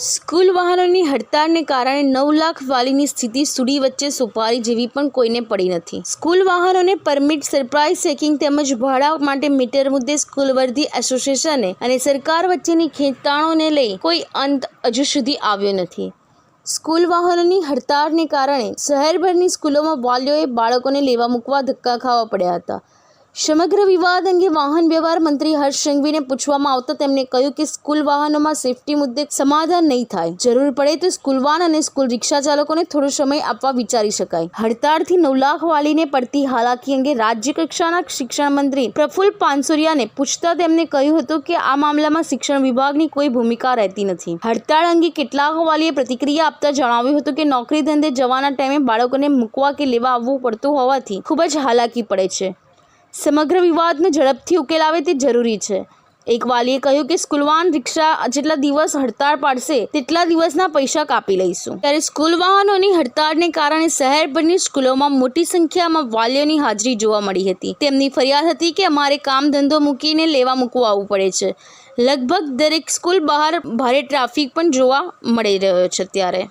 School વાહનોની હડતાળને કારણે 9 લાખ વાલીની સ્થિતિ સુડી વચ્ચે સુપારી જેવી પણ કોઈને પડી નથી। સ્કૂલ વાહનોને પરમિટ, સરપ્રાઇઝ ચેકિંગ તેમજ ભાડા માટે મીટર મુદ્દે સ્કૂલ વર્ધી એસોસિએશને અને સરકાર વચ્ચેની ખેંચતાણોને લઈ કોઈ અંત હજુ સુધી આવ્યો નથી। સ્કૂલ વાહનોની હડતાળને કારણે શહેરભરની સ્કૂલોમાં વાલીઓએ બાળકોને લેવા મૂકવા ધક્કા ખાવા પડ્યા હતા। સમગ્ર વિવાદ અંગે વાહન વ્યવહાર મંત્રી હર્ષ સંઘવીને પૂછવામાં આવતા તેમણે કહ્યું કે સ્કૂલ વાહનોમાં સેફટી મુદ્દે સમાધાન નહીં થાય, જરૂર પડે તો સ્કૂલ વાન અને સ્કૂલ રિક્ષા ચાલકોને થોડો સમય આપવા વિચારી શકાય। હડતાળથી 9 લાખ વાલીને પડતી હાલાકી અંગે રાજ્ય કક્ષાના શિક્ષણ મંત્રી પ્રફુલ્લ પાનસુરિયાને પૂછતા તેમણે કહ્યું હતું કે આ મામલામાં શિક્ષણ વિભાગની કોઈ ભૂમિકા રહેતી નથી। હડતાળ અંગે કેટલાક વાલીએ પ્રતિક્રિયા આપતા જણાવ્યું હતું કે નોકરી ધંધે જવાના ટાઈમે બાળકોને મૂકવા કે લેવા આવવું પડતું હોવાથી ખૂબ જ હાલાકી પડે છે। સમગ્ર વિવાદનો ઝડપથી ઉકેલ આવે તે જરૂરી છે। એક વાલીએ કહ્યું કે સ્કૂલ વાન રિક્ષા જેટલા દિવસ હડતાળ પાડશે તેટલા દિવસના પૈસા કાપી લઈશું। ત્યારે સ્કૂલ વાહનોની હડતાળને કારણે શહેરભરની સ્કૂલોમાં મોટી સંખ્યામાં વાલીઓની હાજરી જોવા મળી હતી। તેમની ફરિયાદ હતી કે અમારે કામ ધંધો મૂકીને લેવા મૂકવા આવવું પડે છે। લગભગ દરેક સ્કૂલ બહાર ભારે ટ્રાફિક પણ જોવા મળી રહ્યો છે। ત્યારે